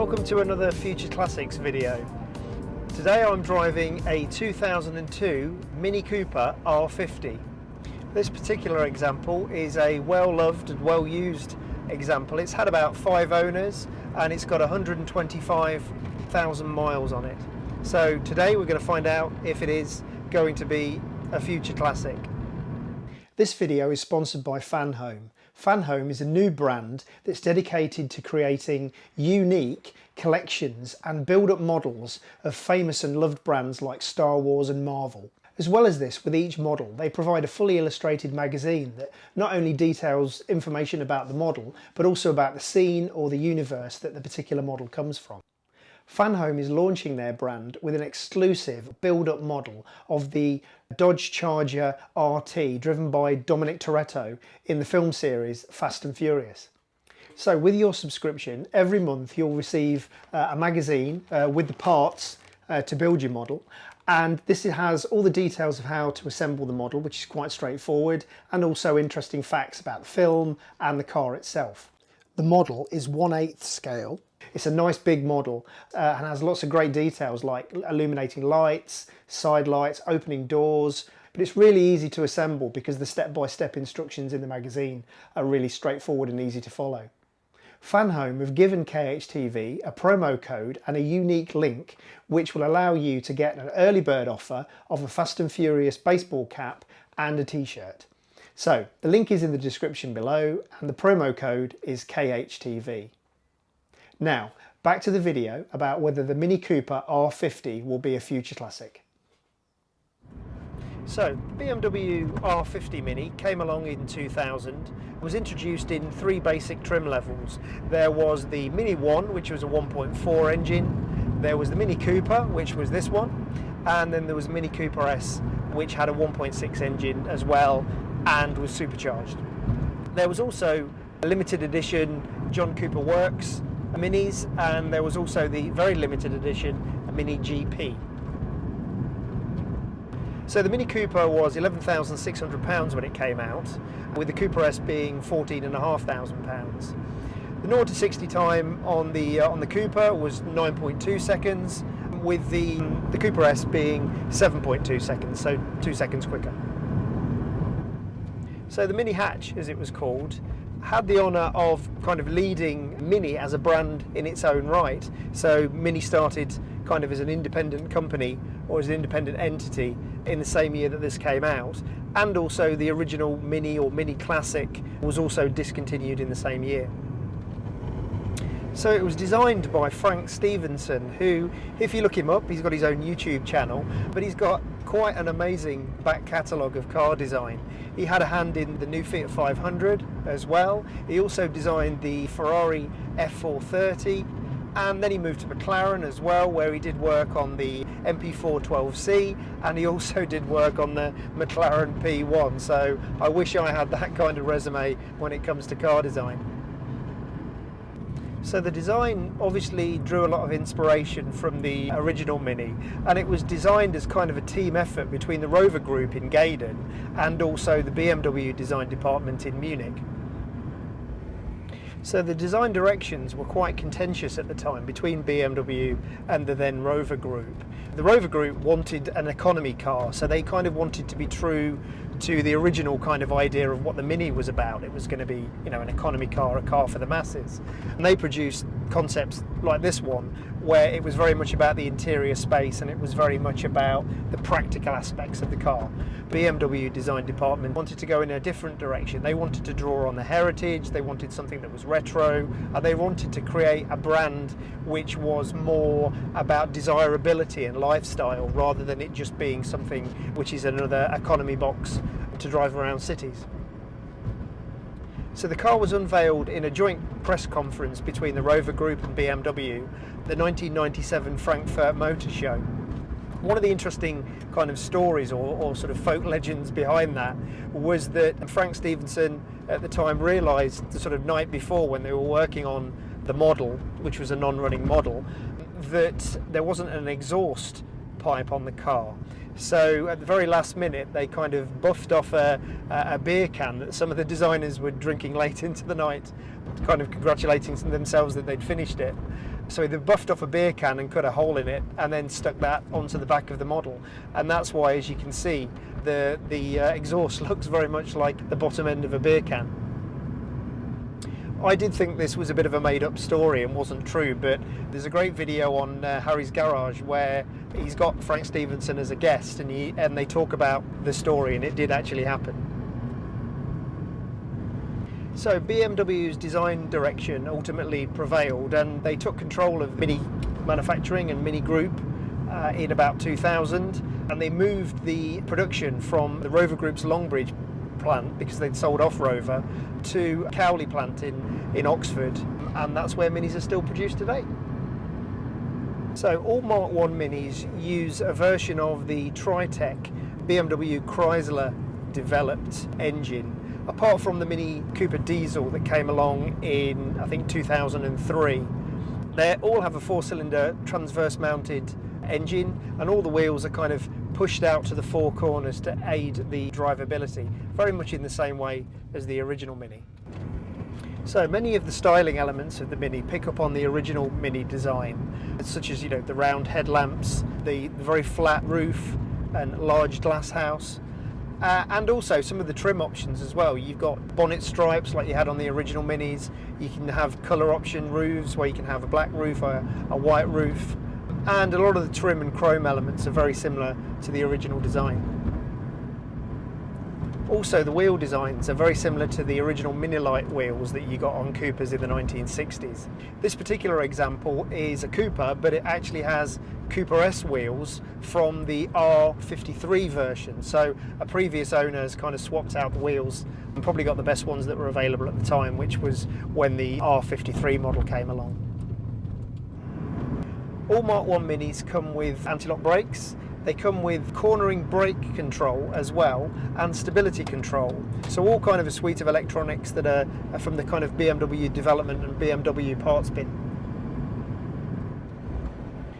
Welcome to another Future Classics video. Today I'm driving a 2002 Mini Cooper R50. This particular example is a well-loved and well-used example. It's had about 5 owners and it's got 125,000 miles on it. So today we're going to find out if it is going to be a future classic. This video is sponsored by Fanhome. Fanhome is a new brand that's dedicated to creating unique collections and build-up models of famous and loved brands like Star Wars and Marvel. As well as this, with each model, they provide a fully illustrated magazine that not only details information about the model, but also about the scene or the universe that the particular model comes from. Fanhome is launching their brand with an exclusive build-up model of the Dodge Charger RT driven by Dominic Toretto in the film series Fast and Furious. So with your subscription, every month you'll receive a magazine with the parts to build your model, and this has all the details of how to assemble the model, which is quite straightforward, and also interesting facts about the film and the car itself. The model is 1/8 scale. It's a nice big model and has lots of great details like illuminating lights, side lights, opening doors, but it's really easy to assemble because the step-by-step instructions in the magazine are really straightforward and easy to follow. Fanhome have given KHTV a promo code and a unique link which will allow you to get an early bird offer of a Fast and Furious baseball cap and a t-shirt. So the link is in the description below and the promo code is KHTV. Now, back to the video about whether the Mini Cooper R50 will be a future classic. So, the BMW R50 Mini came along in 2000, was introduced in 3 basic trim levels. There was the Mini 1, which was a 1.4 engine, there was the Mini Cooper, which was this one, and then there was the Mini Cooper S, which had a 1.6 engine as well and was supercharged. There was also a limited edition John Cooper Works Minis, and there was also the very limited edition Mini GP. So the Mini Cooper was £11,600 when it came out, with the Cooper S being £14,500. The 0 to 60 time on the Cooper was 9.2 seconds, with the Cooper S being 7.2 seconds, so 2 seconds quicker. So the Mini Hatch, as it was called, had the honour of kind of leading Mini as a brand in its own right. So Mini started kind of as an independent company or as an independent entity in the same year that this came out, and also the original Mini or Mini Classic was also discontinued in the same year. So it was designed by Frank Stevenson, who, if you look him up, he's got his own YouTube channel, but he's got quite an amazing back catalogue of car design. He had a hand in the new Fiat 500 as well. He also designed the Ferrari F430, and then he moved to McLaren as well, where he did work on the MP412C, and he also did work on the McLaren P1. So I wish I had that kind of resume when it comes to car design. So the design obviously drew a lot of inspiration from the original Mini, and it was designed as kind of a team effort between the Rover Group in Gaydon and also the BMW design department in Munich. So the design directions were quite contentious at the time between BMW and the then Rover Group. The Rover Group wanted an economy car, so they kind of wanted to be true to the original kind of idea of what the Mini was about. It was going to be, you know, an economy car, a car for the masses. And they produced concepts like this one, where it was very much about the interior space and it was very much about the practical aspects of the car. BMW design department wanted to go in a different direction. They wanted to draw on the heritage, they wanted something that was retro, and they wanted to create a brand which was more about desirability and lifestyle rather than it just being something which is another economy box to drive around cities. So the car was unveiled in a joint press conference between the Rover Group and BMW, the 1997 Frankfurt Motor Show. One of the interesting kind of stories or sort of folk legends behind that was that Frank Stevenson at the time realised the sort of night before when they were working on the model, which was a non-running model, that there wasn't an exhaust pipe on the car. So at the very last minute they kind of buffed off a beer can that some of the designers were drinking late into the night, kind of congratulating themselves that they'd finished it. So they buffed off a beer can and cut a hole in it and then stuck that onto the back of the model, and that's why, as you can see, the exhaust looks very much like the bottom end of a beer can. I did think this was a bit of a made-up story and wasn't true, but there's a great video on Harry's Garage where he's got Frank Stevenson as a guest, and they talk about the story, and it did actually happen. So BMW's design direction ultimately prevailed, and they took control of Mini manufacturing and Mini Group in about 2000, and they moved the production from the Rover Group's Longbridge plant, because they'd sold off Rover, to Cowley plant in Oxford, and that's where Minis are still produced today. So all Mark 1 Minis use a version of the Tritec BMW Chrysler developed engine, apart from the Mini Cooper diesel that came along in, I think, 2003. They all have a 4-cylinder transverse mounted engine, and all the wheels are kind of pushed out to the 4 corners to aid the drivability, very much in the same way as the original Mini. So many of the styling elements of the Mini pick up on the original Mini design, such as, the round headlamps, the very flat roof and large glass house, and also some of the trim options as well. You've got bonnet stripes like you had on the original Minis. You can have colour option roofs where you can have a black roof or a white roof, and a lot of the trim and chrome elements are very similar to the original design. Also, the wheel designs are very similar to the original Minilite wheels that you got on Coopers in the 1960s. This particular example is a Cooper, but it actually has Cooper S wheels from the R53 version. So a previous owner has kind of swapped out the wheels and probably got the best ones that were available at the time, which was when the R53 model came along. All Mark 1 Minis come with anti-lock brakes. They come with cornering brake control as well, and stability control. So all kind of a suite of electronics that are from the kind of BMW development and BMW parts bin.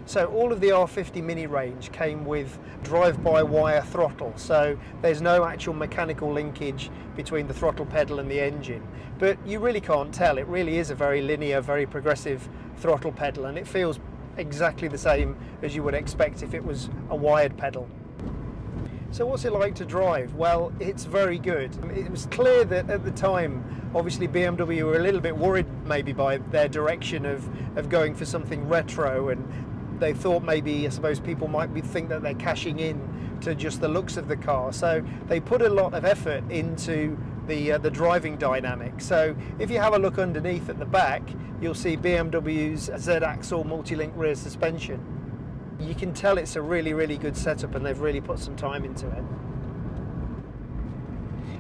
So all of the R50 Mini range came with drive-by-wire throttle, so there's no actual mechanical linkage between the throttle pedal and the engine. But you really can't tell. It really is a very linear, very progressive throttle pedal, and it feels exactly the same as you would expect if it was a wired pedal. So what's it like to drive? Well, it's very good. It was clear that at the time, obviously BMW were a little bit worried maybe by their direction of going for something retro, and they thought maybe, I suppose, people might think that they're cashing in to just the looks of the car. So they put a lot of effort into the driving dynamic. So if you have a look underneath at the back, you'll see BMW's Z-axle multi-link rear suspension. You can tell it's a really, really good setup, and they've really put some time into it.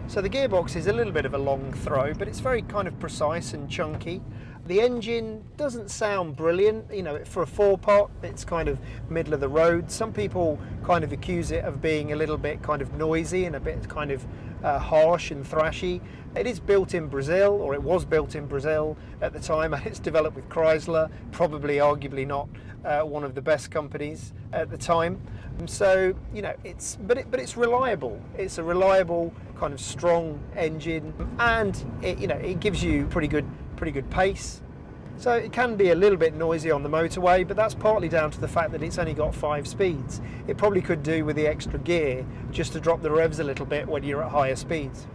So the gearbox is a little bit of a long throw, but it's very kind of precise and chunky. The engine doesn't sound brilliant, for a 4-pot, it's kind of middle of the road. Some people kind of accuse it of being a little bit kind of noisy and a bit kind of harsh and thrashy. It is built in Brazil, or it was built in Brazil at the time, and it's developed with Chrysler, probably arguably not one of the best companies at the time. So, but it's reliable. It's a reliable kind of strong engine, and it gives you pretty good pace. So it can be a little bit noisy on the motorway, but that's partly down to the fact that it's only got 5 speeds. It probably could do with the extra gear just to drop the revs a little bit when you're at higher speeds.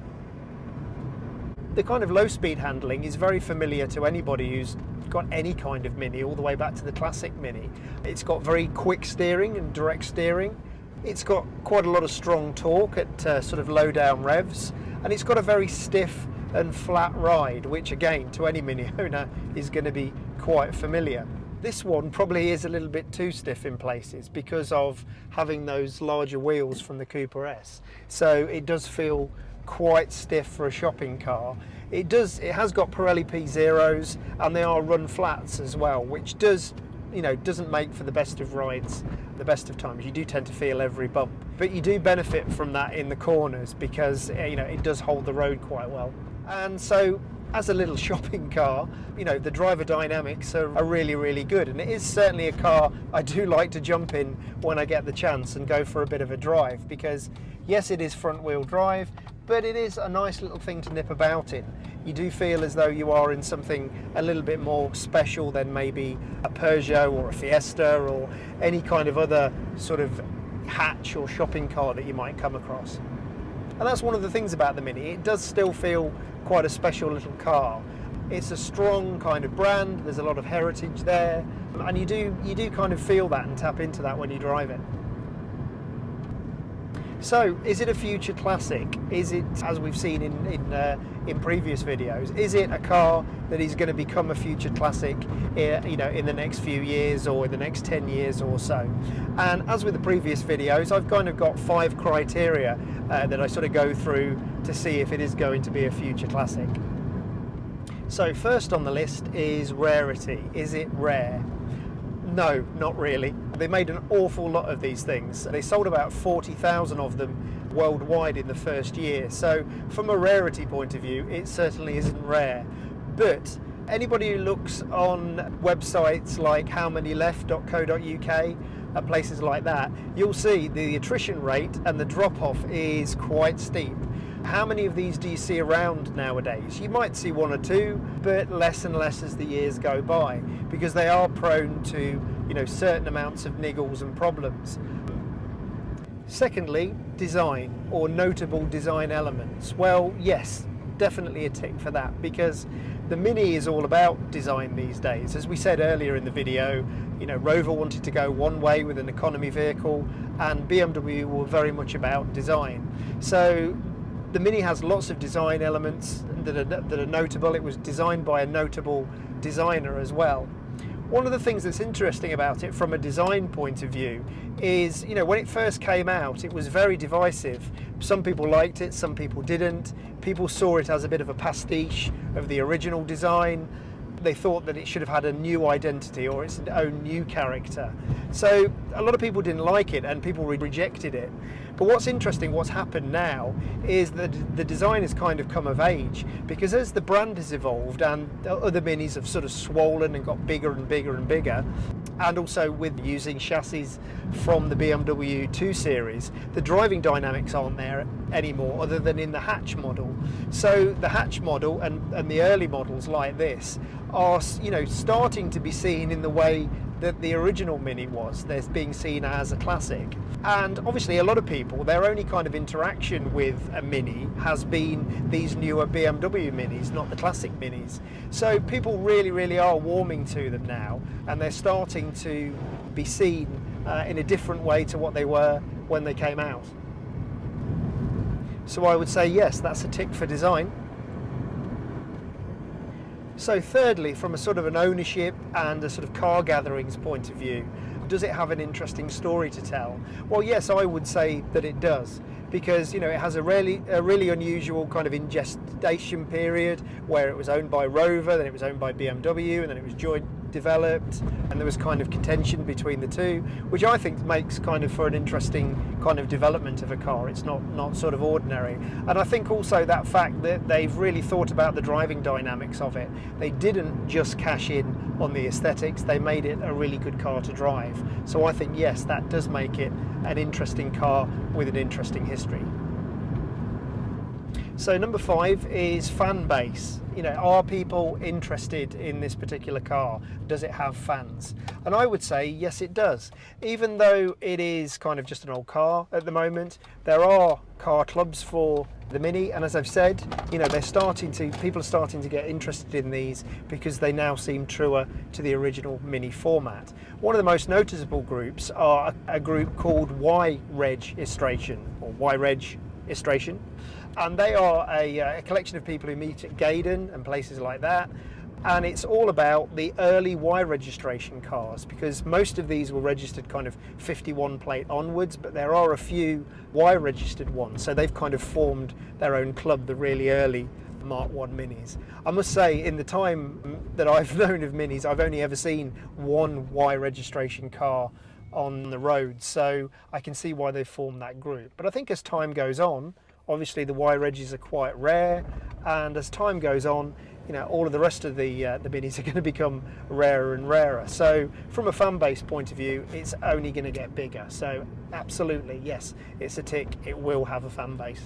The kind of low speed handling is very familiar to anybody who's got any kind of Mini, all the way back to the classic Mini. It's got very quick steering and direct steering. It's got quite a lot of strong torque at sort of low down revs, and it's got a very stiff and flat ride, which again to any Mini owner is going to be quite familiar. This one probably is a little bit too stiff in places because of having those larger wheels from the Cooper S. So it does feel quite stiff for a shopping car. It has got Pirelli P0s, and they are run flats as well, which doesn't make for the best of rides, the best of times. You do tend to feel every bump, but you do benefit from that in the corners because it does hold the road quite well. And so as a little shopping car, the driver dynamics are really, really good, and it is certainly a car I do like to jump in when I get the chance and go for a bit of a drive, because yes, it is front wheel drive, but it is a nice little thing to nip about in. You do feel as though you are in something a little bit more special than maybe a Peugeot or a Fiesta or any kind of other sort of hatch or shopping car that you might come across. And that's one of the things about the Mini. It does still feel quite a special little car. It's a strong kind of brand, there's a lot of heritage there, and you do kind of feel that and tap into that when you drive it. So, is it a future classic? Is it, as we've seen in previous videos, is it a car that is going to become a future classic, you know, in the next few years or in the next 10 years or so? And as with the previous videos, I've kind of got 5 criteria that I sort of go through to see if it is going to be a future classic. So first on the list is rarity. Is it rare? No, not really. They made an awful lot of these things. They sold about 40,000 of them worldwide in the first year. So from a rarity point of view, it certainly isn't rare. But anybody who looks on websites like howmanyleft.co.uk, places like that, you'll see the attrition rate and the drop-off is quite steep. How many of these do you see around nowadays? You might see 1 or 2, but less and less as the years go by, because they are prone to, you know, certain amounts of niggles and problems. Secondly, design or notable design elements. Well, yes, definitely a tick for that, because the Mini is all about design these days. As we said earlier in the video, you know, Rover wanted to go one way with an economy vehicle, and BMW were very much about design. So the Mini has lots of design elements that are notable. It was designed by a notable designer as well. One of the things that's interesting about it from a design point of view is, you know, when it first came out, it was very divisive. Some people liked it, some people didn't. People saw it as a bit of a pastiche of the original design. They thought that it should have had a new identity or its own new character. So a lot of people didn't like it and people rejected it. But what's interesting, what's happened now, is that the design has kind of come of age, because as the brand has evolved and other Minis have sort of swollen and got bigger and bigger and bigger, and also with using chassis from the BMW 2 Series, the driving dynamics aren't there anymore other than in the hatch model. So the hatch model and the early models like this are, you know, starting to be seen in the way that the original Mini was. They're being seen as a classic. And obviously a lot of people, their only kind of interaction with a Mini has been these newer BMW Minis, not the classic Minis. So people really are warming to them now, and they're starting to be seen in a different way to what they were when they came out. So I would say yes, that's a tick for design. So thirdly, from a sort of an ownership and a sort of car gatherings point of view, does it have an interesting story to tell? Well, yes, I would say that it does, because, you know, it has a really unusual kind of ingestation period where it was owned by Rover, then it was owned by BMW, and then it was joint developed, and there was kind of contention between the two, which I think makes kind of for an interesting kind of development of a car. It's not sort of ordinary. And I think also that fact that they've really thought about the driving dynamics of it. They didn't just cash in on the aesthetics, they made it a really good car to drive. So I think yes, that does make it an interesting car with an interesting history. So number 5 is fan base. You know, are people interested in this particular car? Does it have fans? And I would say yes, it does. Even though it is kind of just an old car at the moment, there are car clubs for the Mini, and as I've said, you know, people are starting to get interested in these because they now seem truer to the original Mini format. One of the most noticeable groups are a group called Y-Registration, or Y-Registration. And they are a collection of people who meet at Gaydon and places like that, and it's all about the early Y registration cars, because most of these were registered kind of 51 plate onwards, but there are a few Y registered ones, so they've kind of formed their own club, the really early Mark 1 Minis. I must say, in the time that I've known of Minis, I've only ever seen one Y registration car on the road, so I can see why they've formed that group. But I think as time goes on, obviously the Y Regis are quite rare, and as time goes on, you know, all of the rest of the Minis are going to become rarer and rarer. So from a fan base point of view, it's only going to get bigger. So absolutely, yes, it's a tick. It will have a fan base.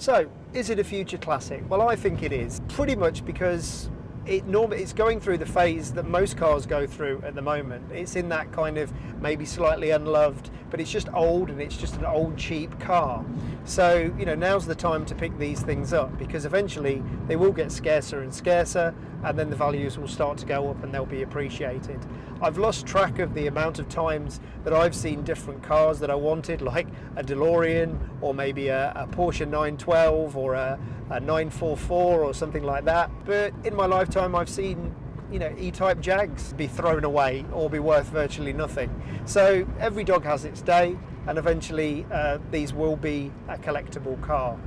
So, is it a future classic? Well, I think it is, pretty much because it's going through the phase that most cars go through at the moment. It's in that kind of maybe slightly unloved, but it's just old and it's just an old cheap car. So, you know, now's the time to pick these things up, because eventually they will get scarcer and scarcer, and then the values will start to go up and they'll be appreciated. I've lost track of the amount of times that I've seen different cars that I wanted, like a DeLorean, or maybe a Porsche 912, or a 944 or something like that. But in my lifetime I've seen, you know, E-Type Jags be thrown away or be worth virtually nothing. So every dog has its day, and eventually these will be a collectible car.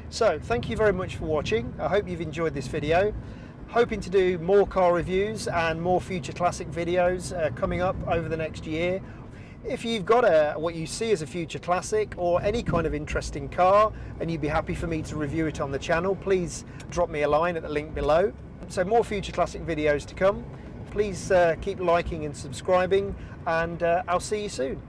So thank you very much for watching. I hope you've enjoyed this video. Hoping to do more car reviews and more future classic videos coming up over the next year. If you've got what you see as a future classic or any kind of interesting car and you'd be happy for me to review it on the channel, please drop me a line at the link below. So more future classic videos to come. Please keep liking and subscribing, and I'll see you soon.